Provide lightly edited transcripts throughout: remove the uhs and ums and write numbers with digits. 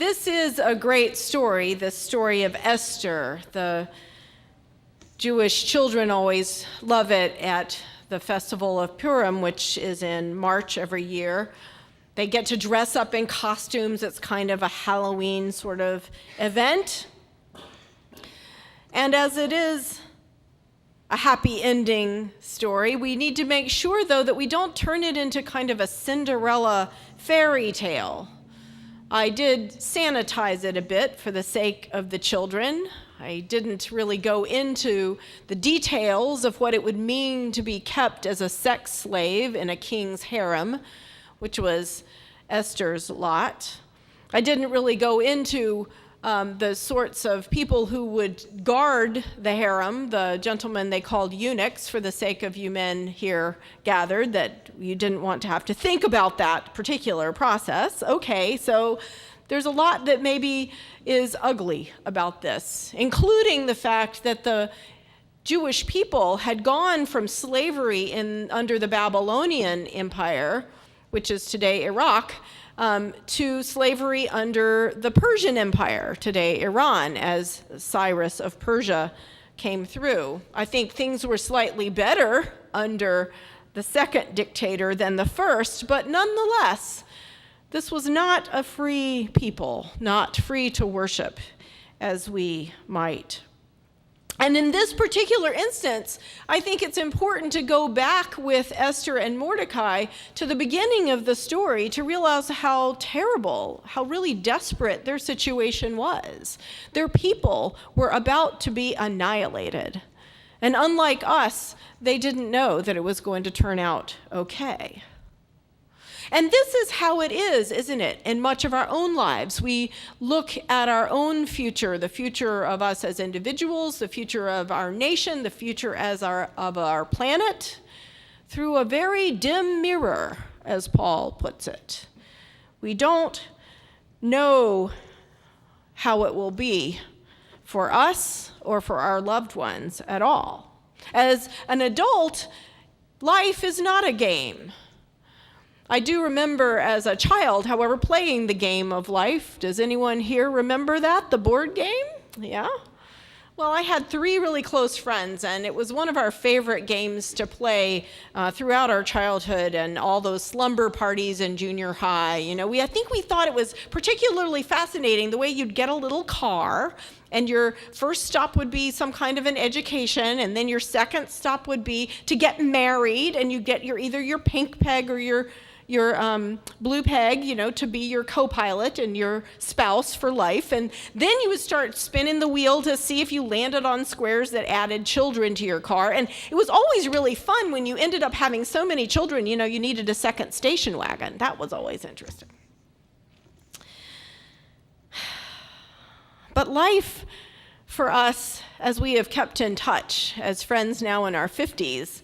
This is a great story, the story of Esther. The Jewish children always love it at the festival of Purim, which is in March every year. They get to dress up in costumes. It's kind of a Halloween sort of event. And as it is a happy ending story, we need to make sure, though, that we don't turn it into kind of a Cinderella fairy tale. I did sanitize it a bit for the sake of the children. I didn't really go into the details of what it would mean to be kept as a sex slave in a king's harem, which was Esther's lot. I didn't really go into the sorts of people who would guard the harem, the gentlemen they called eunuchs, for the sake of you men here gathered, that you didn't want to have to think about that particular process. Okay, so there's a lot that maybe is ugly about this, including the fact that the Jewish people had gone from slavery under the Babylonian Empire, which is today Iraq, to slavery under the Persian Empire, today Iran, as Cyrus of Persia came through. I think things were slightly better under the second dictator than the first, but nonetheless, this was not a free people, not free to worship as we might. And in this particular instance, I think it's important to go back with Esther and Mordecai to the beginning of the story to realize how terrible, how really desperate their situation was. Their people were about to be annihilated. And unlike us, they didn't know that it was going to turn out okay. And this is how it is, isn't it, in much of our own lives? We look at our own future, the future of us as individuals, the future of our nation, the future of our planet, through a very dim mirror, as Paul puts it. We don't know how it will be for us or for our loved ones at all. As an adult, life is not a game. I do remember as a child, however, playing the game of life. Does anyone here remember that, the board game? Yeah? Well, I had 3 really close friends, and it was one of our favorite games to play throughout our childhood and all those slumber parties in junior high. You know, I think we thought it was particularly fascinating the way you'd get a little car, and your first stop would be some kind of an education, and then your second stop would be to get married, and you get either your pink peg or your blue peg, to be your co-pilot and your spouse for life. And then you would start spinning the wheel to see if you landed on squares that added children to your car. And it was always really fun when you ended up having so many children, you needed a second station wagon. That was always interesting. But life for us, as we have kept in touch as friends now in our 50s,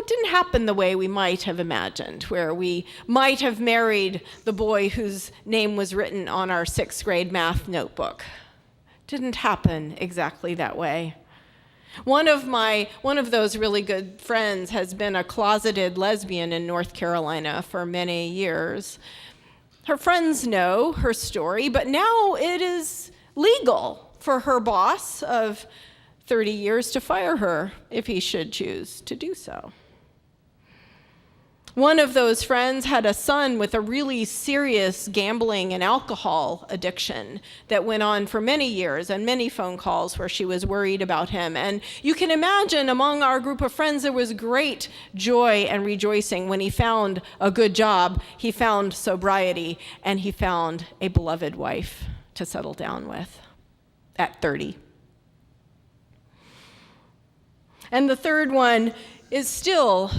it didn't happen the way we might have imagined, where we might have married the boy whose name was written on our 6th grade math notebook. Didn't happen exactly that way. One of those really good friends has been a closeted lesbian in North Carolina for many years. Her friends know her story, but now it is legal for her boss of 30 years to fire her if he should choose to do so. One of those friends had a son with a really serious gambling and alcohol addiction that went on for many years, and many phone calls where she was worried about him. And you can imagine among our group of friends there was great joy and rejoicing when he found a good job, he found sobriety, and he found a beloved wife to settle down with at 30. And the third one is still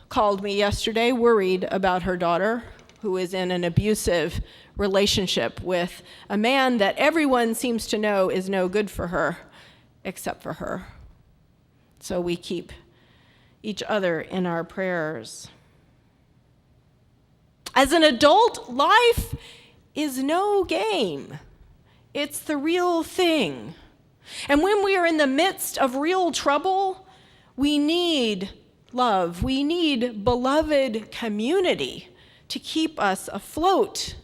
called me yesterday, worried about her daughter, who is in an abusive relationship with a man that everyone seems to know is no good for her, except for her. So we keep each other in our prayers. As an adult, life is no game. It's the real thing. And when we are in the midst of real trouble, we need love. We need beloved community to keep us afloat,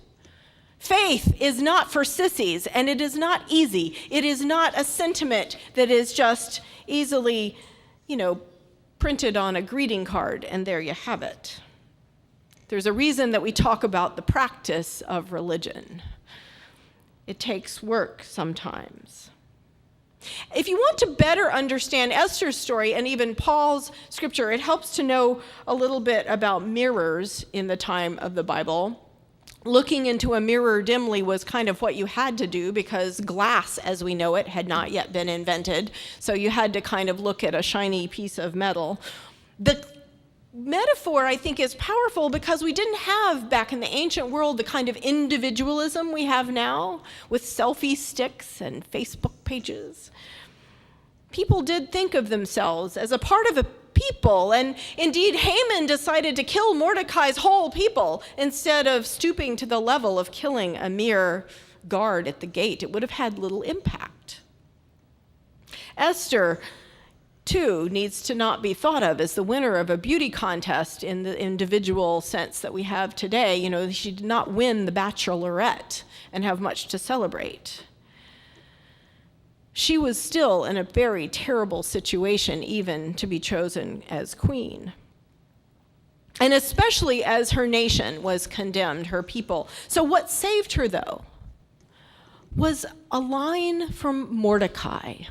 Faith is not for sissies, and it is not easy. It is not a sentiment that is just easily, printed on a greeting card, and there you have it. There's a reason that we talk about the practice of religion. It takes work sometimes. If you want to better understand Esther's story and even Paul's scripture, it helps to know a little bit about mirrors in the time of the Bible. Looking into a mirror dimly was kind of what you had to do because glass, as we know it, had not yet been invented. So you had to kind of look at a shiny piece of metal. The metaphor, I think, is powerful because we didn't have, back in the ancient world, the kind of individualism we have now with selfie sticks and Facebook pages. People did think of themselves as a part of a people, and indeed Haman decided to kill Mordecai's whole people instead of stooping to the level of killing a mere guard at the gate. It would have had little impact. Esther, too, needs to not be thought of as the winner of a beauty contest in the individual sense that we have today. She did not win the Bachelorette and have much to celebrate. She was still in a very terrible situation, even to be chosen as queen. And especially as her nation was condemned, her people. So what saved her, though, was a line from Mordecai.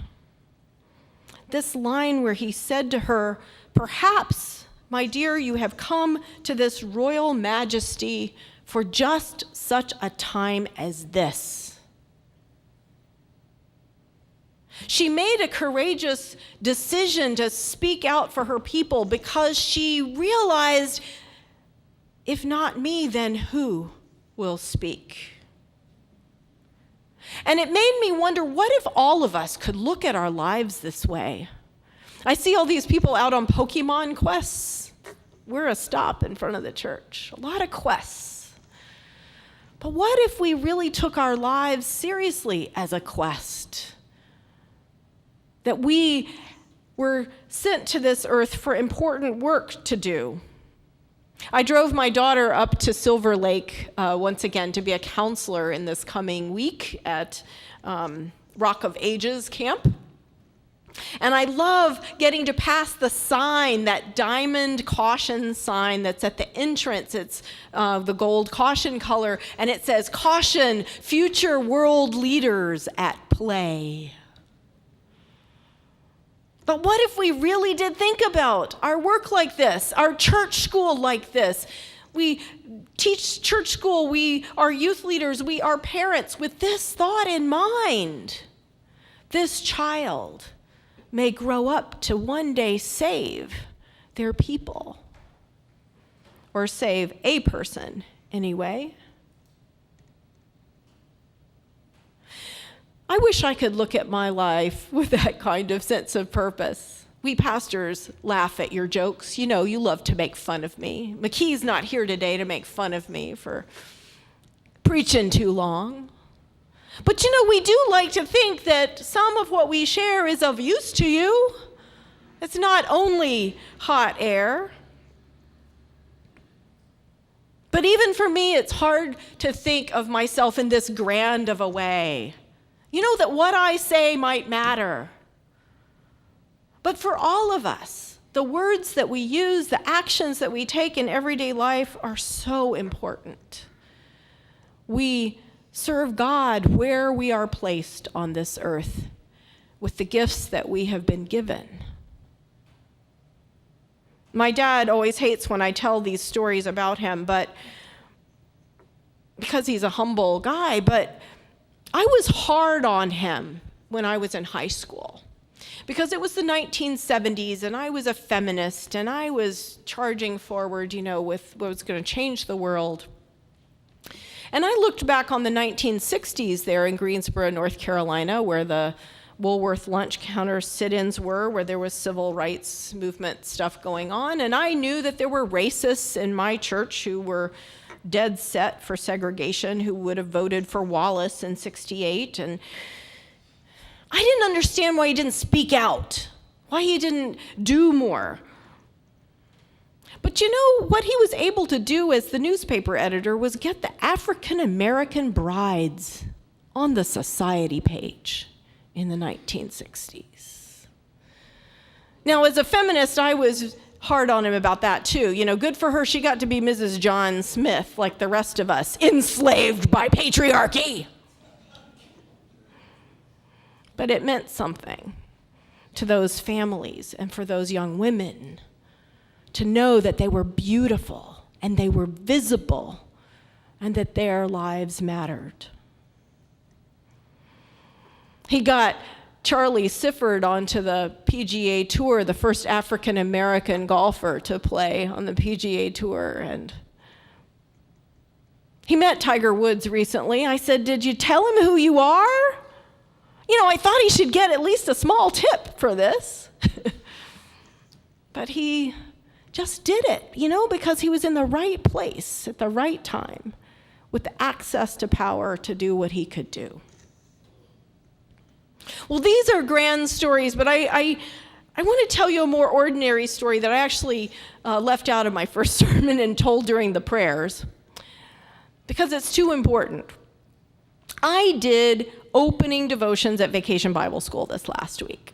This line where he said to her, "Perhaps, my dear, you have come to this royal majesty for just such a time as this." She made a courageous decision to speak out for her people because she realized, if not me, then who will speak? And it made me wonder, what if all of us could look at our lives this way? I see all these people out on Pokemon quests. We're a stop in front of the church. A lot of quests. But what if we really took our lives seriously as a quest? That we were sent to this earth for important work to do. I drove my daughter up to Silver Lake once again to be a counselor in this coming week at Rock of Ages camp. And I love getting to pass the sign, that diamond caution sign that's at the entrance. It's the gold caution color, and it says, "Caution, future world leaders at play." But what if we really did think about our work like this, our church school like this? We teach church school, we are youth leaders, we are parents with this thought in mind. This child may grow up to one day save their people, or save a person anyway. I wish I could look at my life with that kind of sense of purpose. We pastors laugh at your jokes. You love to make fun of me. McKee's not here today to make fun of me for preaching too long. But we do like to think that some of what we share is of use to you. It's not only hot air. But even for me, it's hard to think of myself in this grand of a way. That what I say might matter. But for all of us, the words that we use, the actions that we take in everyday life are so important. We serve God where we are placed on this earth with the gifts that we have been given. My dad always hates when I tell these stories about him, but because he's a humble guy, but I was hard on him when I was in high school because it was the 1970s and I was a feminist and I was charging forward, with what was going to change the world. And I looked back on the 1960s there in Greensboro, North Carolina, where the Woolworth lunch counter sit-ins were, where there was civil rights movement stuff going on. And I knew that there were racists in my church who were dead set for segregation, who would have voted for Wallace in '68. And I didn't understand why he didn't speak out, why he didn't do more. But what he was able to do as the newspaper editor was get the African American brides on the society page in the 1960s. Now, as a feminist, I was hard on him about that too. Good for her, she got to be Mrs. John Smith like the rest of us, enslaved by patriarchy. But it meant something to those families and for those young women to know that they were beautiful and they were visible and that their lives mattered. He got Charlie Sifford onto the PGA Tour, the first African American golfer to play on the PGA Tour. And he met Tiger Woods recently. I said, "Did you tell him who you are?" I thought he should get at least a small tip for this. But he just did it, because he was in the right place at the right time with the access to power to do what he could do. Well, these are grand stories, but I want to tell you a more ordinary story that I actually left out of my first sermon and told during the prayers because it's too important. I did opening devotions at Vacation Bible School this last week.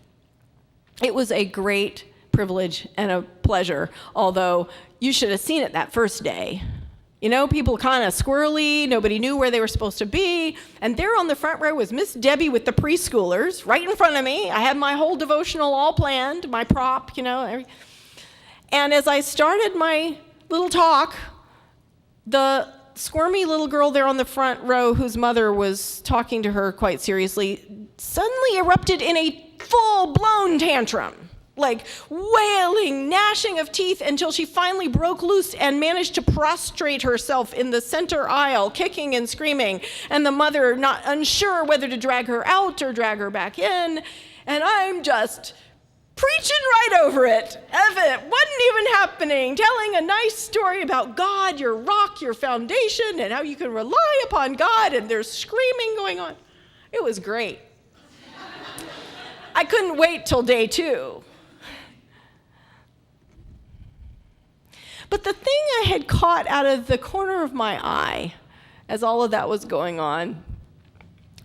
It was a great privilege and a pleasure, although you should have seen it that first day. People kind of squirrely, nobody knew where they were supposed to be, and there on the front row was Miss Debbie with the preschoolers right in front of me. I had my whole devotional all planned, my prop, and as I started my little talk, the squirmy little girl there on the front row whose mother was talking to her quite seriously suddenly erupted in a full-blown tantrum, like wailing, gnashing of teeth until she finally broke loose and managed to prostrate herself in the center aisle, kicking and screaming, and the mother not unsure whether to drag her out or drag her back in, and I'm just preaching right over it, as if it wasn't even happening, telling a nice story about God, your rock, your foundation, and how you can rely upon God, and there's screaming going on. It was great. I couldn't wait till day 2. But the thing I had caught out of the corner of my eye as all of that was going on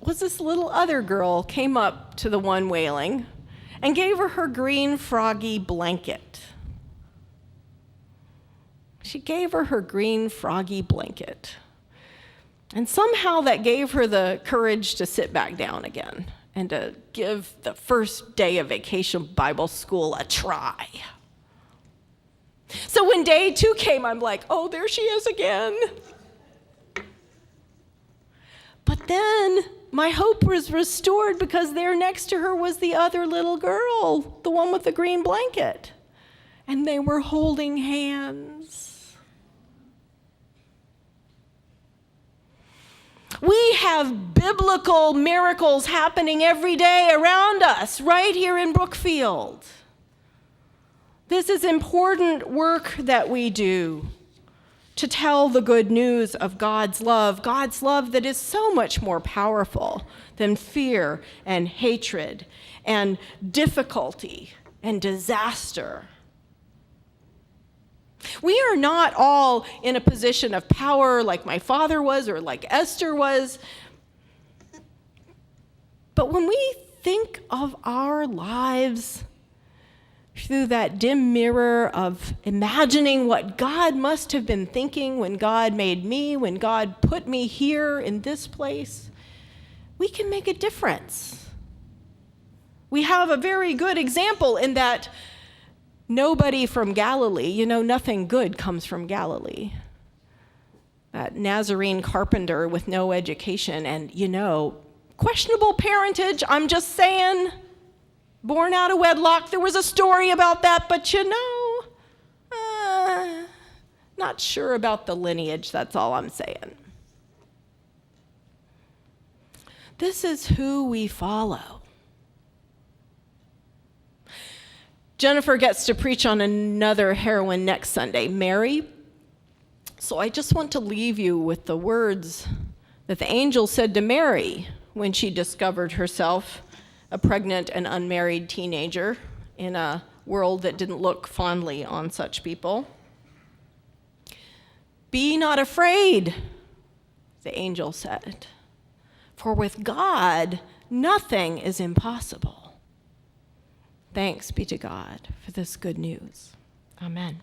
was this little other girl came up to the one wailing and gave her green froggy blanket. She gave her green froggy blanket. And somehow that gave her the courage to sit back down again and to give the first day of Vacation Bible School a try. So when day 2 came, I'm like, oh, there she is again. But then my hope was restored because there next to her was the other little girl, the one with the green blanket. And they were holding hands. We have biblical miracles happening every day around us, right here in Brookfield. This is important work that we do to tell the good news of God's love that is so much more powerful than fear and hatred and difficulty and disaster. We are not all in a position of power like my father was or like Esther was. But when we think of our lives through that dim mirror of imagining what God must have been thinking when God made me, when God put me here in this place, we can make a difference. We have a very good example in that nobody from Galilee, nothing good comes from Galilee. That Nazarene carpenter with no education and, questionable parentage, I'm just saying. Born out of wedlock, there was a story about that, but not sure about the lineage, that's all I'm saying. This is who we follow. Jennifer gets to preach on another heroine next Sunday, Mary. So I just want to leave you with the words that the angel said to Mary when she discovered herself a pregnant and unmarried teenager in a world that didn't look fondly on such people. Be not afraid, the angel said, for with God nothing is impossible. Thanks be to God for this good news. Amen.